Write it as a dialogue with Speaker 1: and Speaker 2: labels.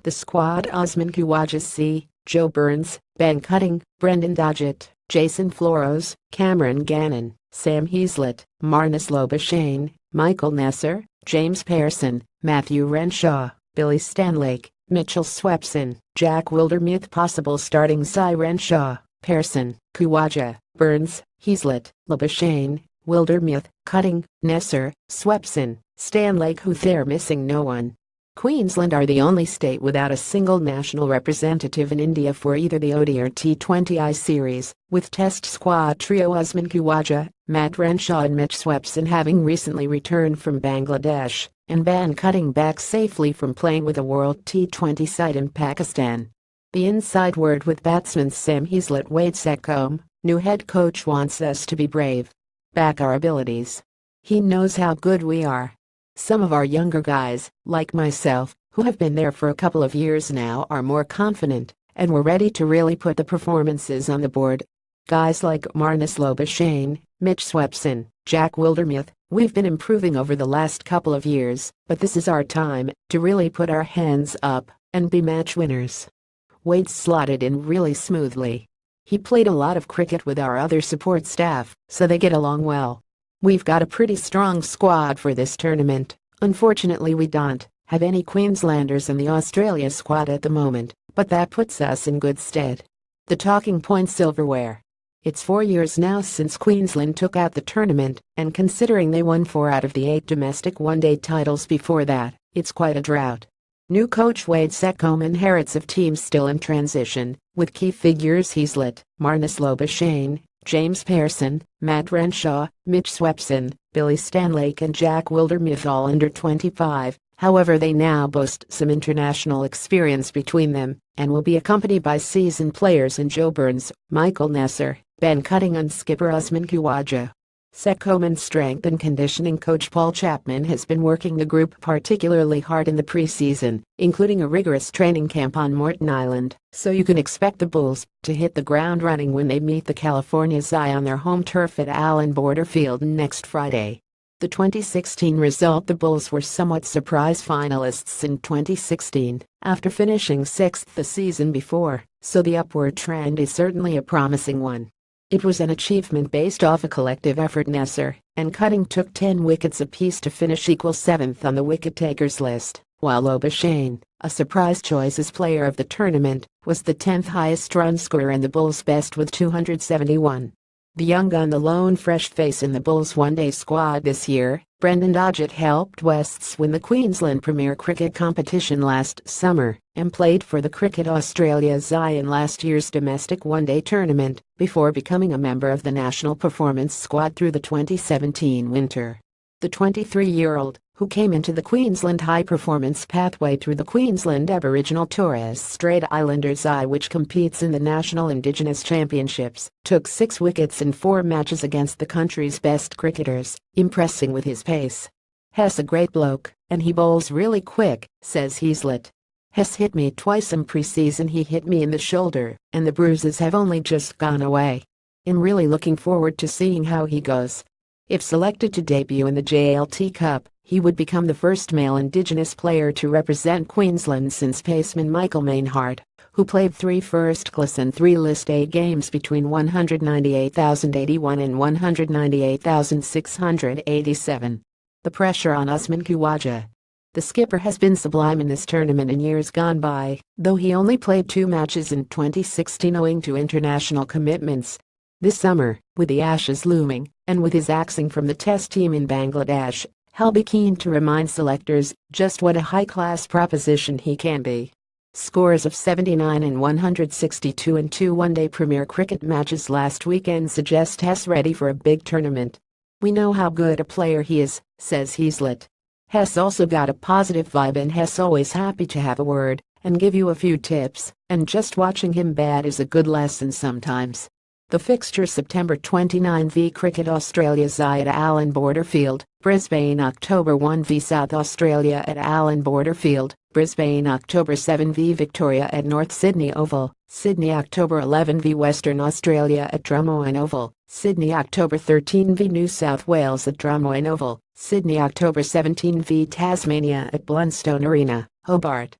Speaker 1: The squad: Usman, Khawaja, C. Joe Burns, Ben Cutting, Brendan Doggett, Jason Floros, Cameron Gannon, Sam Heazlett, Marnus Lobashane, Michael Nesser, James Pearson, Matthew Renshaw, Billy Stanlake, Mitchell Swepson, Jack Wildermuth. Possible starting: Cy Renshaw, Pearson, Khawaja, Burns, Heazlett, Lobashane, Wildermuth, Cutting, Nesser, Swepson, Stanlake. Who they're missing? No one. Queensland are the only state without a single national representative in India for either the ODI or T20I series, with Test squad trio Usman, Khawaja, Matt Renshaw and Mitch Swepson having recently returned from Bangladesh, and Ben Cutting back safely from playing with a World T20 side in Pakistan. The inside word with batsman Sam Heazlett: Wade Secombe, new head coach, wants us to be brave. Back our abilities. He knows how good we are. Some of our younger guys, like myself, who have been there for a couple of years now, are more confident, and we're ready to really put the performances on the board. Guys like Marnus Lobashane, Mitch Swepson, Jack Wildermuth, we've been improving over the last couple of years, but this is our time to really put our hands up and be match winners. Wade slotted in really smoothly. He played a lot of cricket with our other support staff, so they get along well. We've got a pretty strong squad for this tournament. Unfortunately, we don't have any Queenslanders in the Australia squad at the moment, but that puts us in good stead. The talking point: silverware. It's 4 years now since Queensland took out the tournament, and considering they won 4 out of the 8 domestic one-day titles before that, it's quite a drought. New coach Wade Secombe inherits a team still in transition, with key figures Heazlett, Marnus Lobashane, James Pearson, Matt Renshaw, Mitch Swepson, Billy Stanlake and Jack Wildermuth, all under 25. However, they now boast some international experience between them, and will be accompanied by seasoned players in Joe Burns, Michael Nesser, Ben Cutting and skipper Usman, Khawaja. Secombe and strength and conditioning coach Paul Chapman has been working the group particularly hard in the preseason, including a rigorous training camp on Morton Island, so you can expect the Bulls to hit the ground running when they meet the California Zai on their home turf at Allen Border Field next Friday. The 2016 result: the Bulls were somewhat surprise finalists in 2016, after finishing 6th the season before, so the upward trend is certainly a promising one. It was an achievement based off a collective effort. Nesser and Cutting took 10 wickets apiece to finish equal 7th on the wicket-takers list, while Lobashane, a surprise choice as player of the tournament, was the 10th highest run scorer and the Bulls' best with 271. The young gun, the lone fresh face in the Bulls' one-day squad this year, Brendan Doggett, helped Wests win the Queensland Premier Cricket competition last summer and played for the Cricket Australia Zai in last year's domestic one-day tournament before becoming a member of the national performance squad through the 2017 winter. The 23-year-old, who came into the Queensland high-performance pathway through the Queensland Aboriginal Torres Strait Islanders Zai, which competes in the National Indigenous Championships, took 6 wickets in 4 matches against the country's best cricketers, impressing with his pace. "Hess a great bloke, and he bowls really quick," says Heazlett. "Hess hit me twice in pre-season. He hit me in the shoulder, and the bruises have only just gone away. I'm really looking forward to seeing how he goes." If selected to debut in the JLT Cup, he would become the first male Indigenous player to represent Queensland since paceman Michael Mainhart, who played 3 first-class and 3 List A games between 198,081 and 198,687. The pressure on Usman, Khawaja. The skipper has been sublime in this tournament in years gone by, though he only played 2 matches in 2016 owing to international commitments. This summer, with the Ashes looming, and with his axing from the Test team in Bangladesh, he'll be keen to remind selectors just what a high-class proposition he can be. Scores of 79 and 162 in 2 one-day Premier Cricket matches last weekend suggest Hess ready for a big tournament. "We know how good a player he is," says Heazlett. "Hess also got a positive vibe, and Hess always happy to have a word and give you a few tips, and just watching him bat is a good lesson sometimes." The fixture: September 29 v Cricket Australia Zai at Allen Border Field, Brisbane; October 1 v South Australia at Allen Border Field, Brisbane; October 7 v Victoria at North Sydney Oval, Sydney; October 11 v Western Australia at Drummoyne Oval, Sydney; October 13 v New South Wales at Drummoyne Oval, Sydney; October 17 v Tasmania at Blundstone Arena, Hobart.